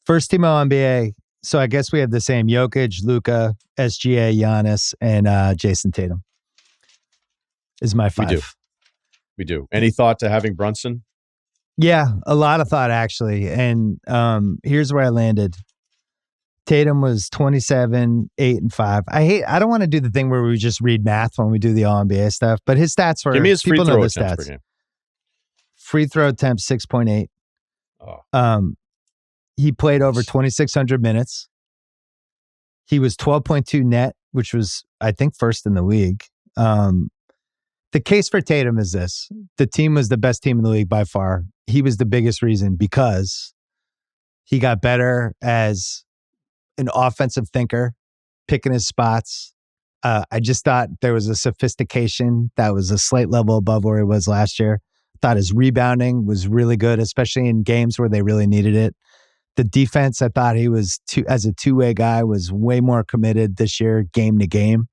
First team All-NBA. So I guess we have the same: Jokic, Luka, SGA, Giannis, and Jason Tatum is my 5. We do. Any thought to having Brunson? Yeah, a lot of thought, actually. And here's where I landed. Tatum was 27, 8, and 5. I don't want to do the thing where we just read math when we do the All-NBA stuff, but his stats were, give me his free people throw know the attempts stats. per game. Free throw attempt 6.8. Oh. He played over 2,600 minutes. He was 12.2 net, which was, I think, first in the league. The case for Tatum is this. The team was the best team in the league by far. He was the biggest reason because he got better as an offensive thinker, picking his spots. I just thought there was a sophistication that was a slight level above where he was last year. Thought his rebounding was really good, especially in games where they really needed it. The defense, I thought he was, as a two-way guy, was way more committed this year, game to game,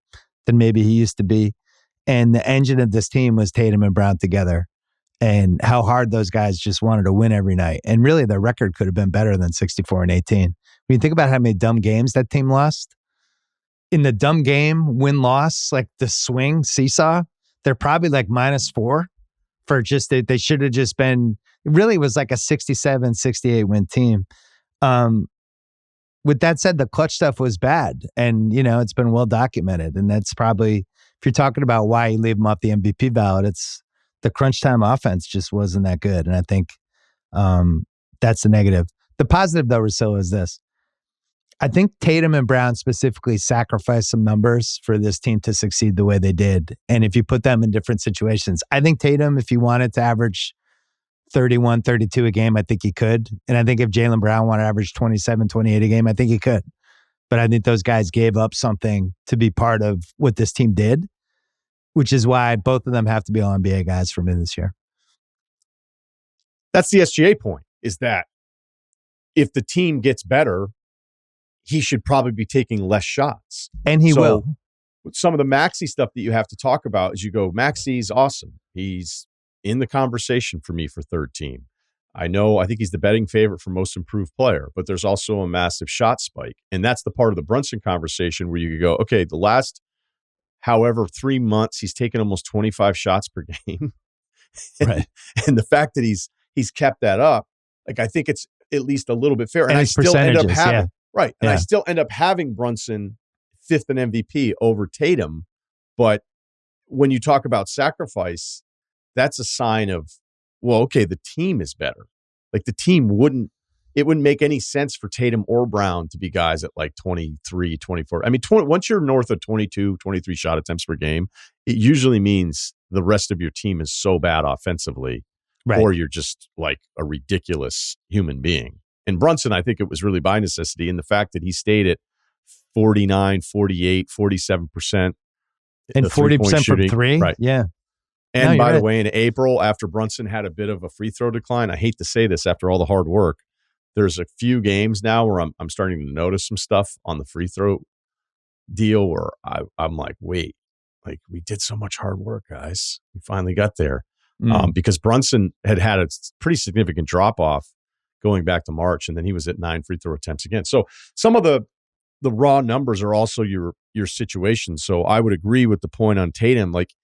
than maybe he used to be. And the engine of this team was Tatum and Brown together, and how hard those guys just wanted to win every night. And really, their record could have been better than 64 and 18. When you think about how many dumb games that team lost, in the dumb game, win-loss, like the swing seesaw, they're probably like -4 for just, they should have just been, it really was like a 67, 68 win team. With that said, the clutch stuff was bad, and it's been well documented, and that's probably, if you're talking about why you leave him off the MVP ballot, it's the crunch time offense just wasn't that good, and I think that's the negative. The positive, though, Russillo, is this: I think Tatum and Brown specifically sacrificed some numbers for this team to succeed the way they did, and if you put them in different situations, I think Tatum, if he wanted to average 31, 32 a game, I think he could. And I think if Jaylen Brown wanted to average 27, 28 a game, I think he could. But I think those guys gave up something to be part of what this team did, which is why both of them have to be all NBA guys for me this year. That's the SGA point, is that if the team gets better, he should probably be taking less shots. And he will. With some of the Maxey stuff that you have to talk about is you go, Maxey's awesome. He's in the conversation for me for third team. I think he's the betting favorite for most improved player, but there's also a massive shot spike. And that's the part of the Brunson conversation where you could go, okay, the last, however, 3 months, he's taken almost 25 shots per game. Right. And the fact that he's kept that up, like, I think it's at least a little bit fair. And I still end up having, yeah. Right. And yeah. I still end up having Brunson 5th in MVP over Tatum. But when you talk about sacrifice, that's a sign of, well, okay, the team is better. Like, the team wouldn't make any sense for Tatum or Brown to be guys at like 23, 24. I mean, once you're north of 22, 23 shot attempts per game, it usually means the rest of your team is so bad offensively, right, or you're just like a ridiculous human being. And Brunson, I think it was really by necessity, and the fact that he stayed at 49, 48, 47%. And 40% from three? Right. Yeah. And by the way, in April, after Brunson had a bit of a free throw decline, I hate to say this after all the hard work, there's a few games now where I'm starting to notice some stuff on the free throw deal where I'm like, wait, like, we did so much hard work, guys. We finally got there. Because Brunson had a pretty significant drop-off going back to March, and then he was at 9 free throw attempts again. So some of the raw numbers are also your situation. So I would agree with the point on Tatum. Like,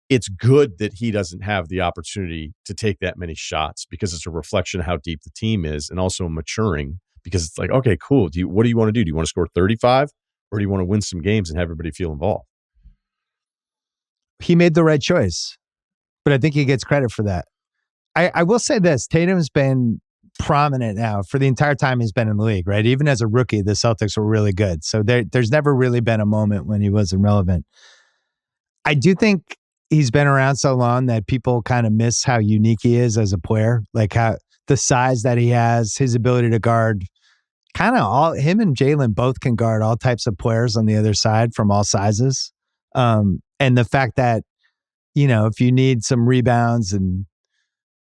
it's good that he doesn't have the opportunity to take that many shots, because it's a reflection of how deep the team is, and also maturing, because it's like, okay, cool. What do you want to do? Do you want to score 35, or do you want to win some games and have everybody feel involved? He made the right choice, but I think he gets credit for that. I will say this: Tatum's been prominent now for the entire time he's been in the league, right? Even as a rookie, the Celtics were really good. So there's never really been a moment when he wasn't relevant. I do think he's been around so long that people kind of miss how unique he is as a player, like how the size that he has, his ability to guard kind of all, him and Jaylen both can guard all types of players on the other side from all sizes. And the fact that, if you need some rebounds, and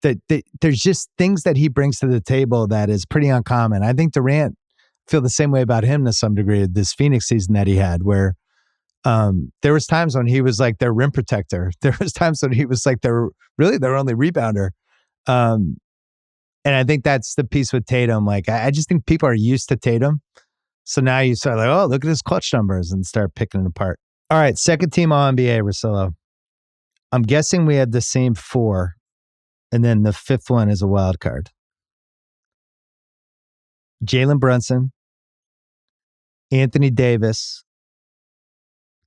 that there's just things that he brings to the table that is pretty uncommon. I think Durant feel the same way about him to some degree, this Phoenix season that he had, where there was times when he was like their rim protector. There was times when he was like their only rebounder. And I think that's the piece with Tatum. Like, I just think people are used to Tatum. So now you start like, oh, look at his clutch numbers and start picking it apart. All right, second team All-NBA, Russillo. I'm guessing we had the same 4, and then the 5th one is a wild card. Jalen Brunson, Anthony Davis,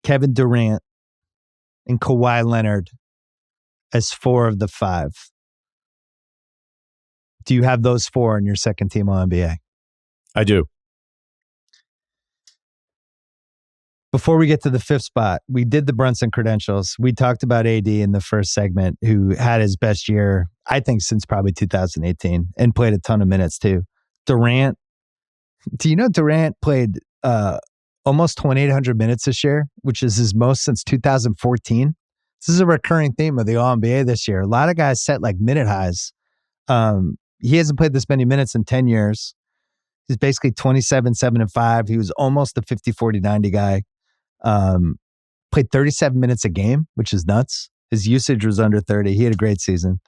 Kevin Durant, and Kawhi Leonard as 4 of the 5. Do you have those 4 in your second team All-NBA? I do. Before we get to the 5th spot, we did the Brunson credentials. We talked about AD in the first segment, who had his best year, I think, since probably 2018 and played a ton of minutes too. Durant, do you know Durant played almost 2,800 minutes this year, which is his most since 2014? This is a recurring theme of the All-NBA this year. A lot of guys set like minute highs. He hasn't played this many minutes in 10 years. He's basically 27, 7, and 5. He was almost a 50, 40, 90 guy. Played 37 minutes a game, which is nuts. His usage was under 30. He had a great season.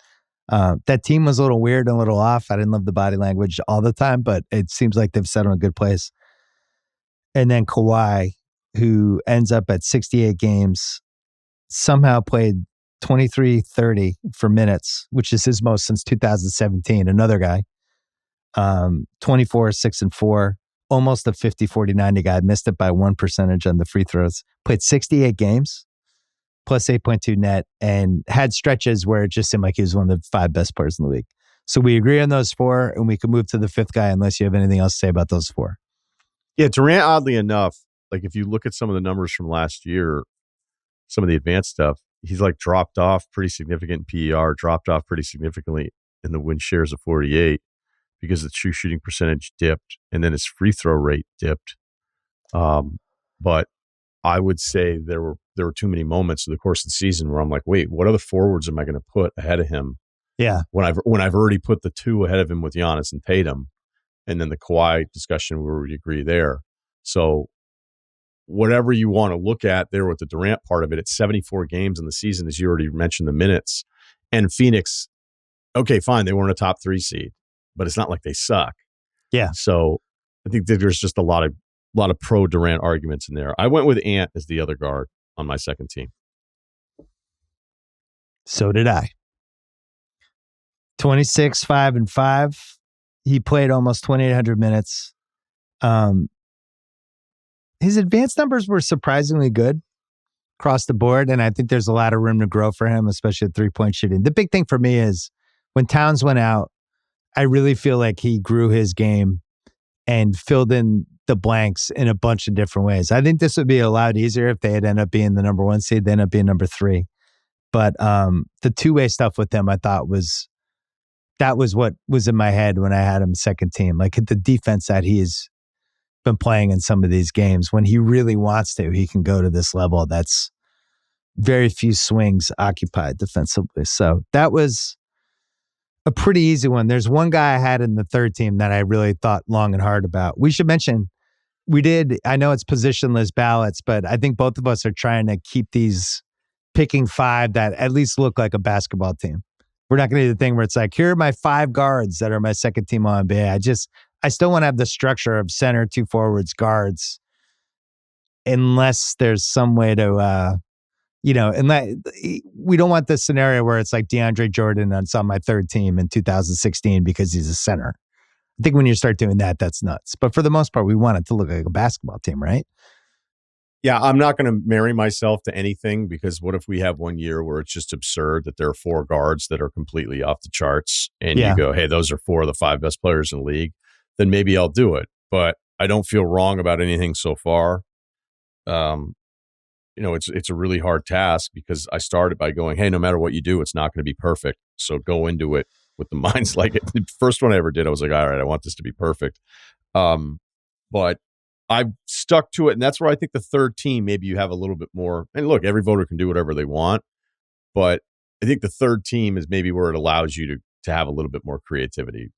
That team was a little weird and a little off. I didn't love the body language all the time, but it seems like they've settled in a good place. And then Kawhi, who ends up at 68 games, somehow played 23-30 for minutes, which is his most since 2017. Another guy, 24, 6, and 4, almost a 50, 40, 90 guy. Missed it by 1% on the free throws. Played 68 games, plus 8.2 net, and had stretches where it just seemed like he was one of the 5 best players in the league. So we agree on those 4, and we can move to the 5th guy unless you have anything else to say about those 4. Yeah, Durant, oddly enough, like if you look at some of the numbers from last year, some of the advanced stuff, he's like dropped off pretty significant in PER, dropped off pretty significantly in the win shares of 48 because the true shooting percentage dipped and then his free throw rate dipped. But I would say there were too many moments in the course of the season where I'm like, wait, what other forwards am I going to put ahead of him? Yeah. When I've already put the 2 ahead of him with Giannis and Tatum, and then the Kawhi discussion where we agree there. So whatever you want to look at there with the Durant part of it, it's 74 games in the season, as you already mentioned the minutes. And Phoenix, okay, fine, they weren't a top 3 seed, but it's not like they suck. Yeah. So I think that there's just a lot of pro Durant arguments in there. I went with Ant as the other guard on my second team. So did I. 26, 5, and 5. He played almost 2,800 minutes. His advanced numbers were surprisingly good across the board, and I think there's a lot of room to grow for him, especially at 3-point shooting. The big thing for me is when Towns went out, I really feel like he grew his game and filled in the blanks in a bunch of different ways. I think this would be a lot easier if they had ended up being the number 1 seed. They ended up being number 3. But the two-way stuff with him, I thought was what was in my head when I had him second team. Like the defense that he's been playing in some of these games, when he really wants to, he can go to this level that's very few swings occupied defensively. So that was a pretty easy one. There's one guy I had in the third team that I really thought long and hard about. We should mention, I know it's positionless ballots, but I think both of us are trying to keep these picking 5 that at least look like a basketball team. We're not going to do the thing where it's like, here are my 5 guards that are my second team on NBA. I still want to have the structure of center, 2 forwards, guards, unless there's some way to, we don't want this scenario where it's like DeAndre Jordan on my third team in 2016 because he's a center. I think when you start doing that, that's nuts. But for the most part, we want it to look like a basketball team, right? Yeah, I'm not going to marry myself to anything because what if we have one year where it's just absurd that there are 4 guards that are completely off the charts and you go, hey, those are 4 of the 5 best players in the league, then maybe I'll do it. But I don't feel wrong about anything so far. It's a really hard task because I started by going, hey, no matter what you do, it's not going to be perfect. So go into it with the minds like it. The first one I ever did, I was like, all right, I want this to be perfect. But I've stuck to it, and that's where I think the third team, maybe you have a little bit more. And look, every voter can do whatever they want, but I think the third team is maybe where it allows you to have a little bit more creativity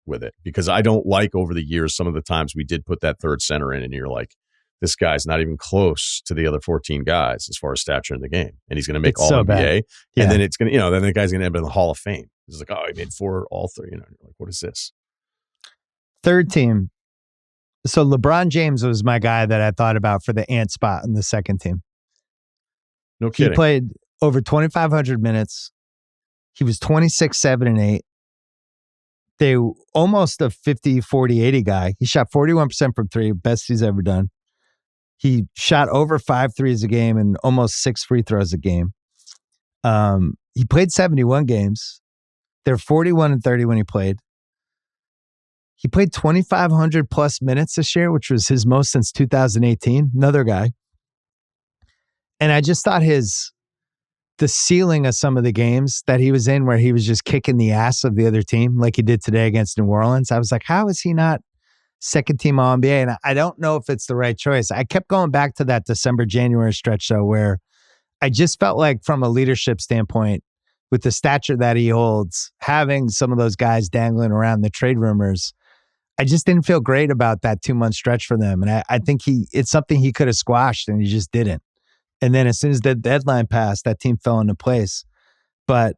with it. Because I don't like over the years, some of the times we did put that third center in, and you're like, this guy's not even close to the other 14 guys as far as stature in the game, and he's going to make all NBA, and then it's going to, then the guy's going to end up in the Hall of Fame. He's like, oh, he made 4 all 3. You're like, what is this? Third team. So LeBron James was my guy that I thought about for the Ant spot in the second team. No kidding. He played over 2,500 minutes. He was 26, 7, and 8. They almost a 50, 40, 80 guy. He shot 41% from 3, best he's ever done. He shot over 5 threes a game and almost 6 free throws a game. He played 71 games. They're 41 and 30 when he played. He played 2,500 plus minutes this year, which was his most since 2018. Another guy. And I just thought the ceiling of some of the games that he was in where he was just kicking the ass of the other team like he did today against New Orleans. I was like, how is he not second team All-NBA? And I don't know if it's the right choice. I kept going back to that December, January stretch though, where I just felt like from a leadership standpoint, with the stature that he holds, having some of those guys dangling around the trade rumors, I just didn't feel great about that 2-month stretch for them. And I think it's something he could have squashed and he just didn't. And then as soon as the deadline passed, that team fell into place. But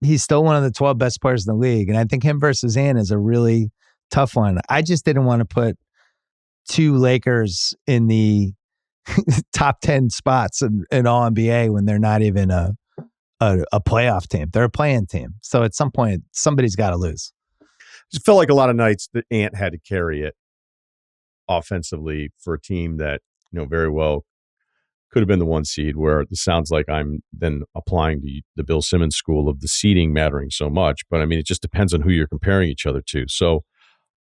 he's still one of the 12 best players in the league. And I think him versus Ant is a really tough one. I just didn't want to put 2 Lakers in the top 10 spots in all NBA when they're not even a playoff team. They're a play-in team. So at some point, somebody's got to lose. It felt like a lot of nights that Ant had to carry it offensively for a team that, very well could have been the 1 seed, where it sounds like I'm then applying the Bill Simmons school of the seeding mattering so much. But I mean, it just depends on who you're comparing each other to. So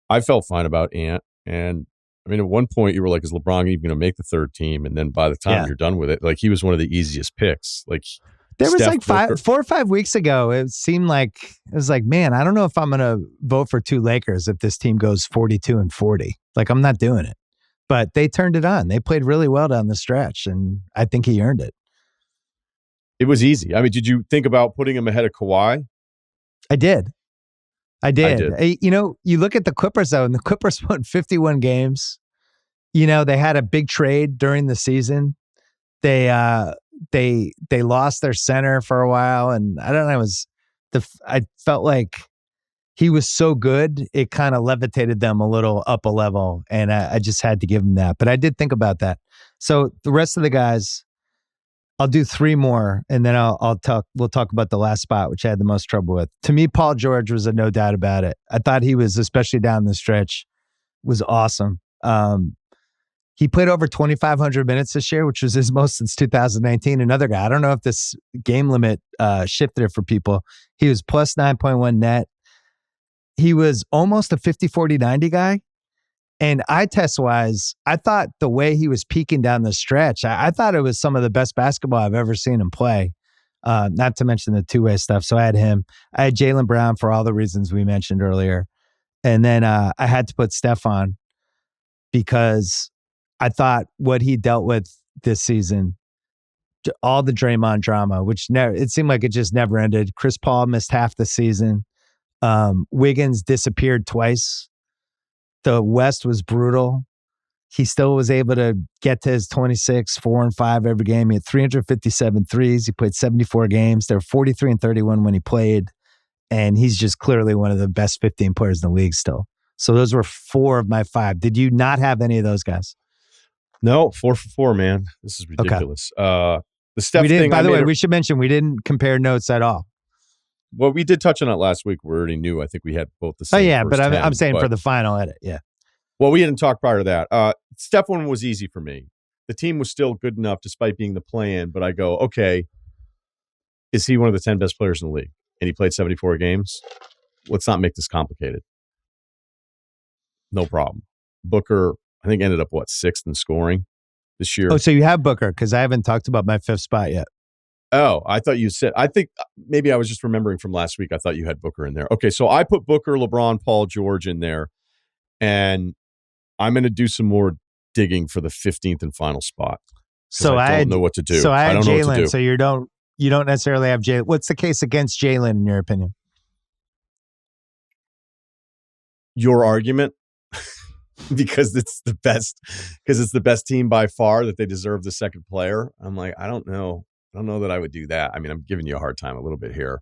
I felt fine about Ant. And I mean, at one point you were like, is LeBron even going to make the third team? And then by the time you're done with it, like he was one of the easiest picks. Like there was like 4 or 5 weeks ago, it seemed like, it was like, man, I don't know if I'm going to vote for 2 Lakers if this team goes 42 and 40. Like I'm not doing it. But they turned it on. They played really well down the stretch, and I think he earned it. It was easy. I mean, did you think about putting him ahead of Kawhi? I did. You look at the Clippers, though, and the Clippers won 51 games. They had a big trade during the season. They lost their center for a while, and I don't know, I felt like he was so good, it kind of levitated them a little up a level, and I just had to give him that. But I did think about that. So the rest of the guys, I'll do 3 more, and then we'll talk about the last spot, which I had the most trouble with. To me, Paul George was a no doubt about it. I thought he was, especially down the stretch, was awesome. He played over 2,500 minutes this year, which was his most since 2019. Another guy, I don't know if this game limit shifted it for people. He was plus 9.1 net. He was almost a 50, 40, 90 guy. And eye test wise, I thought the way he was peaking down the stretch, I thought it was some of the best basketball I've ever seen him play. Not to mention the 2-way stuff. So I had him. I had Jaylen Brown for all the reasons we mentioned earlier. And then I had to put Steph on because I thought what he dealt with this season, all the Draymond drama, which it seemed like it just never ended. Chris Paul missed half the season. Wiggins disappeared twice. The West was brutal. He still was able to get to his 26, 4 and 5 every game. He had 357 threes. He played 74 games. They were 43 and 31 when he played. And he's just clearly one of the best 15 players in the league still. So those were 4 of my 5. Did you not have any of those guys? No, 4 for 4, man. This is ridiculous. Okay. The Steph thing. By the way, we should mention we didn't compare notes at all. Well, we did touch on it last week. We already knew. I think we had both the same. Oh, yeah, but I'm saying for the final edit, yeah. Well, we didn't talk prior to that. Steph one was easy for me. The team was still good enough despite being the play-in, but I go, okay, is he one of the 10 best players in the league? And he played 74 games? Let's not make this complicated. No problem. Booker, I think, ended up, 6th in scoring this year? Oh, so you have Booker, because I haven't talked about my 5th spot yet. Oh, I thought you said, I think maybe I was just remembering from last week. I thought you had Booker in there. Okay, so I put Booker, LeBron, Paul George in there, and I'm going to do some more digging for the 15th and final spot. So I don't know what to do. So I don't know what to do. So you don't necessarily have Jalen. What's the case against Jalen in your opinion? Your argument, because it's the best team by far, that they deserve the second player. I'm like, I don't know that I would do that. I mean, I'm giving you a hard time a little bit here.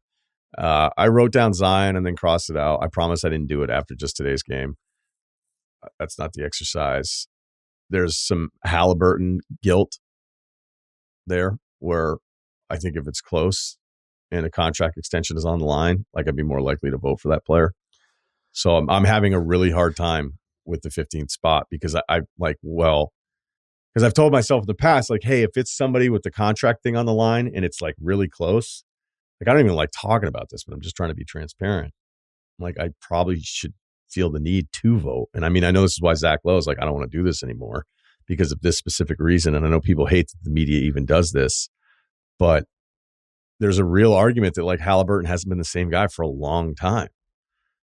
I wrote down Zion and then crossed it out. I promise I didn't do it after just today's game. That's not the exercise. There's some Halliburton guilt there where I think if it's close and a contract extension is on the line, like I'd be more likely to vote for that player. So I'm having a really hard time with the 15th spot because because I've told myself in the past, like, hey, if it's somebody with the contract thing on the line and it's like really close, like I don't even like talking about this, but I'm just trying to be transparent. Like I probably should feel the need to vote. And I mean, I know this is why Zach Lowe is like, I don't want to do this anymore because of this specific reason. And I know people hate that the media even does this, but there's a real argument that like Halliburton hasn't been the same guy for a long time.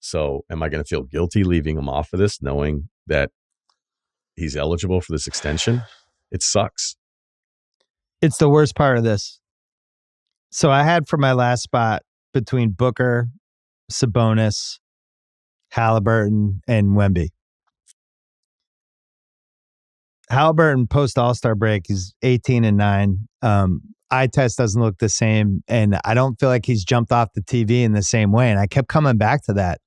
So am I going to feel guilty leaving him off of this, knowing that he's eligible for this extension? It sucks. It's the worst part of this. So I had for my last spot between Booker, Sabonis, Halliburton, and Wemby. Halliburton post All-Star break, he's 18-9. Eye test doesn't look the same, and I don't feel like he's jumped off the TV in the same way. And I kept coming back to that.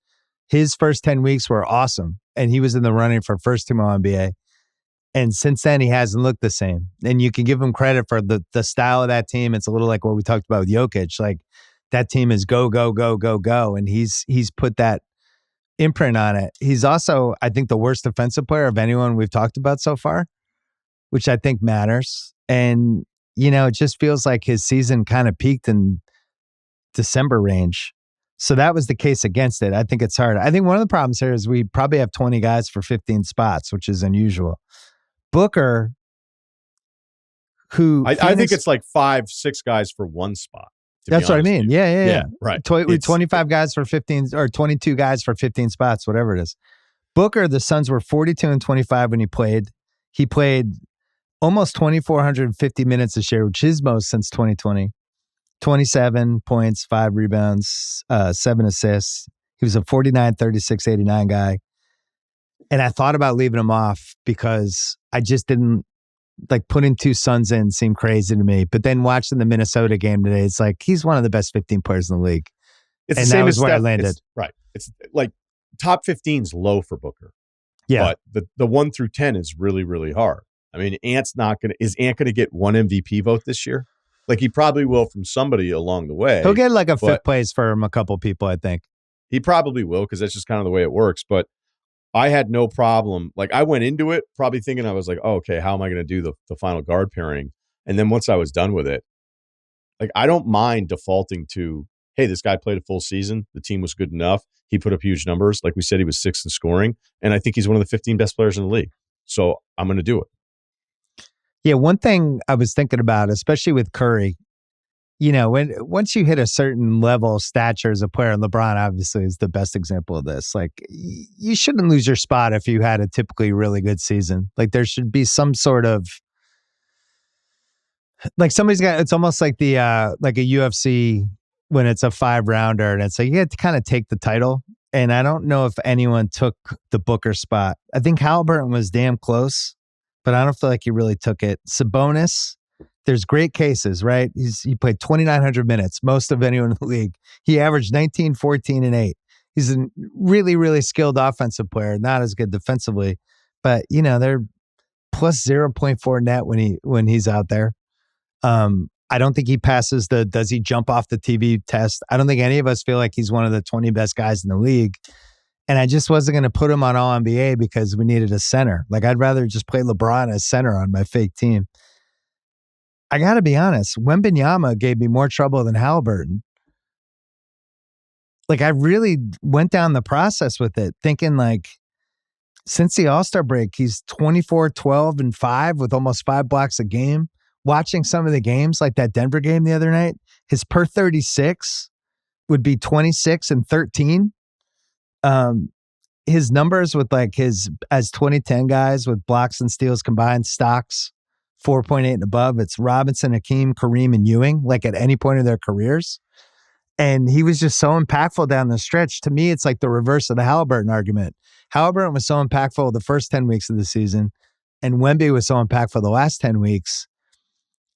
His first 10 weeks were awesome, and he was in the running for first team All-NBA. And since then, he hasn't looked the same. And you can give him credit for the style of that team. It's a little like what we talked about with Jokic. Like that team is go, go, go, go, go. And he's put that imprint on it. He's also, I think, the worst defensive player of anyone we've talked about so far, which I think matters. And, you know, it just feels like his season kind of peaked in December range. So that was the case against it. I think it's hard. I think one of the problems here is we probably have 20 guys for 15 spots, which is unusual. Booker, who I think it's like 5-6 guys for one spot. That's what I mean. Yeah. Right. 25 guys for 15 or 22 guys for 15 spots, whatever it is. Booker, the Suns were 42-25 when he played. He played almost 2,450 minutes this year, which is most since 2020. 27 points, 5 rebounds, 7 assists. He was a 49, 36, 89 guy. And I thought about leaving him off because I just didn't like putting 2 Suns in seemed crazy to me. But then watching the Minnesota game today, it's like he's one of the best 15 players in the league. It's and the same that was as where Steph. I landed. Right. It's like top 15 is low for Booker. Yeah. But the 1 through 10 is really, really hard. I mean, is Ant going to get one MVP vote this year? Like he probably will from somebody along the way. He'll get like a fifth place from a couple people, I think. He probably will because that's just kind of the way it works. But I had no problem. Like I went into it probably thinking I was like, oh, okay, how am I going to do the final guard pairing? And then once I was done with it, like I don't mind defaulting to, hey, this guy played a full season. The team was good enough. He put up huge numbers. Like we said, he was 6th in scoring. And I think he's one of the 15 best players in the league. So I'm going to do it. Yeah, one thing I was thinking about, especially with Curry, you know, once you hit a certain level of stature as a player, and LeBron obviously is the best example of this, like you shouldn't lose your spot if you had a typically really good season. Like there should be some sort of, like somebody's got, it's almost like the, like a UFC when it's a 5-rounder and it's like you have to kind of take the title. And I don't know if anyone took the Booker spot. I think Halliburton was damn close, but I don't feel like he really took it. Sabonis, there's great cases, right? He played 2,900 minutes, most of anyone in the league. He averaged 19, 14, and 8. He's a really, really skilled offensive player, not as good defensively, but you know, they're plus 0.4 net when he's out there. I don't think he passes does he jump off the TV test? I don't think any of us feel like he's one of the 20 best guys in the league. And I just wasn't going to put him on All-NBA because we needed a center. Like I'd rather just play LeBron as center on my fake team. I got to be honest, Wembanyama gave me more trouble than Halliburton. Like I really went down the process with it, thinking like since the All-Star break, he's 24, 12, and 5 with almost 5 blocks a game. Watching some of the games, like that Denver game the other night, his per 36 would be 26 and 13. His numbers with like his as 2010 guys with blocks and steals combined, stocks 4.8 and above. It's Robinson, Hakeem, Kareem, and Ewing, like at any point of their careers. And he was just so impactful down the stretch. To me, it's like the reverse of the Halliburton argument. Halliburton was so impactful the first 10 weeks of the season, and Wemby was so impactful the last 10 weeks.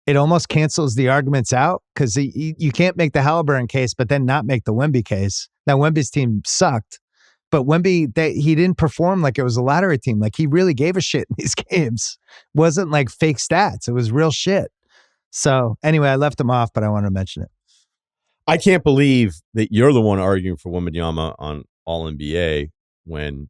it almost cancels the arguments out because you can't make the Halliburton case, but then not make the Wemby case. Now, Wemby's team sucked, but Wemby, he didn't perform like it was a lottery team. Like, he really gave a shit in these games. Wasn't like fake stats. It was real shit. So anyway, I left him off, but I wanted to mention it. I can't believe that you're the one arguing for Wembanyama on All-NBA when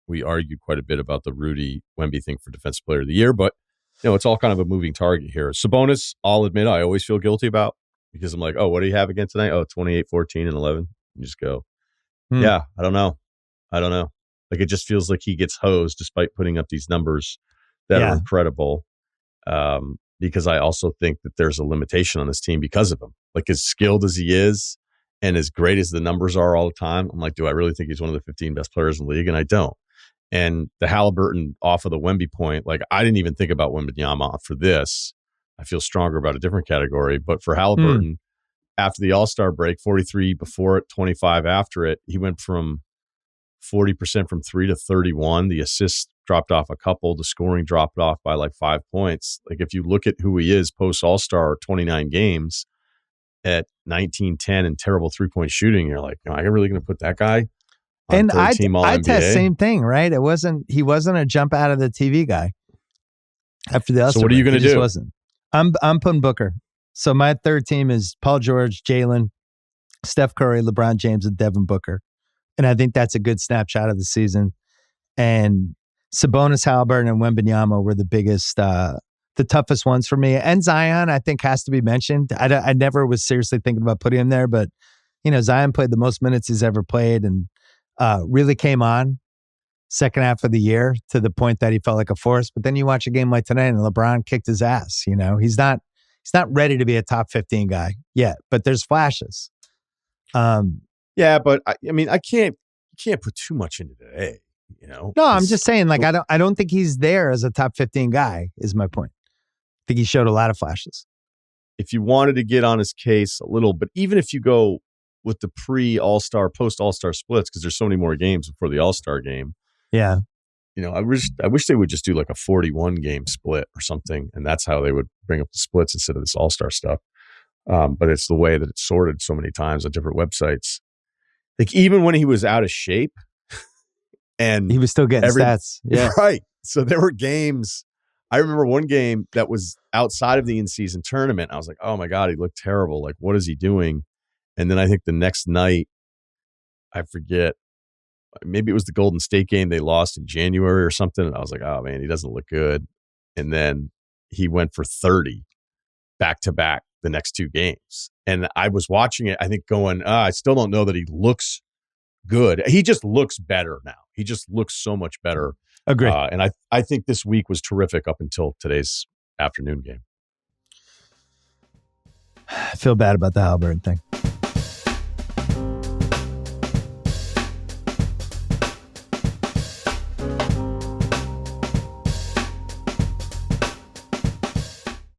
we argued quite a bit about the Rudy Wemby thing for Defensive Player of the Year, but it's all kind of a moving target here. Sabonis, I'll admit, I always feel guilty about because I'm like, oh, what do you have again tonight? Oh, 28, 14, and 11. You just go, yeah, I don't know. Like, it just feels like he gets hosed despite putting up these numbers that are incredible. Because I also think that there's a limitation on this team because of him. Like, as skilled as he is and as great as the numbers are all the time, I'm like, do I really think he's one of the 15 best players in the league? And I don't. And the Halliburton off of the Wemby point, like, I didn't even think about Wembanyama for this. I feel stronger about a different category. But for Halliburton, after the All-Star break, 43 before it, 25 after it, he went from 40% from 3 to 31. The assists dropped off a couple. The scoring dropped off by like 5 points. Like, if you look at who he is post All-Star, 29 games at 19, 10 and terrible three-point shooting, you're like, am I really going to put that guy on and third team All-NBA? I test same thing, right? He wasn't a jump out of the TV guy after the All-Star. So what are you going to do? Just wasn't. I'm putting Booker. So my third team is Paul George, Jalen, Steph Curry, LeBron James, and Devin Booker. And I think that's a good snapshot of the season. And Sabonis, Halliburton, and Wembanyama were the biggest, the toughest ones for me. And Zion, I think, has to be mentioned. I never was seriously thinking about putting him there, but Zion played the most minutes he's ever played and really came on second half of the year to the point that he felt like a force. But then you watch a game like tonight and LeBron kicked his ass. He's not ready to be a top 15 guy yet, but there's flashes. Yeah, but I can't put too much into today. No, I'm just saying, like, I don't think he's there as a top 15 guy, is my point. I think he showed a lot of flashes. If you wanted to get on his case a little, but even if you go with the pre-All-Star, post-All-Star splits, because there's so many more games before the All-Star game. Yeah. I wish they would just do like a 41 game split or something, and that's how they would bring up the splits instead of this All-Star stuff. But it's the way that it's sorted so many times on different websites. Like, even when he was out of shape, and he was still getting stats. Yeah. Right. So there were games. I remember one game that was outside of the in-season tournament. I was like, oh my God, he looked terrible. Like, what is he doing? And then I think the next night, I forget, maybe it was the Golden State game they lost in January or something. And I was like, oh man, he doesn't look good. And then he went for 30 back-to-back the next two games. And I was watching it, I think going, I still don't know that he looks good. He just looks better now. He just looks so much better. Agree. And I think this week was terrific up until today's afternoon game. I feel bad about the Halliburton thing.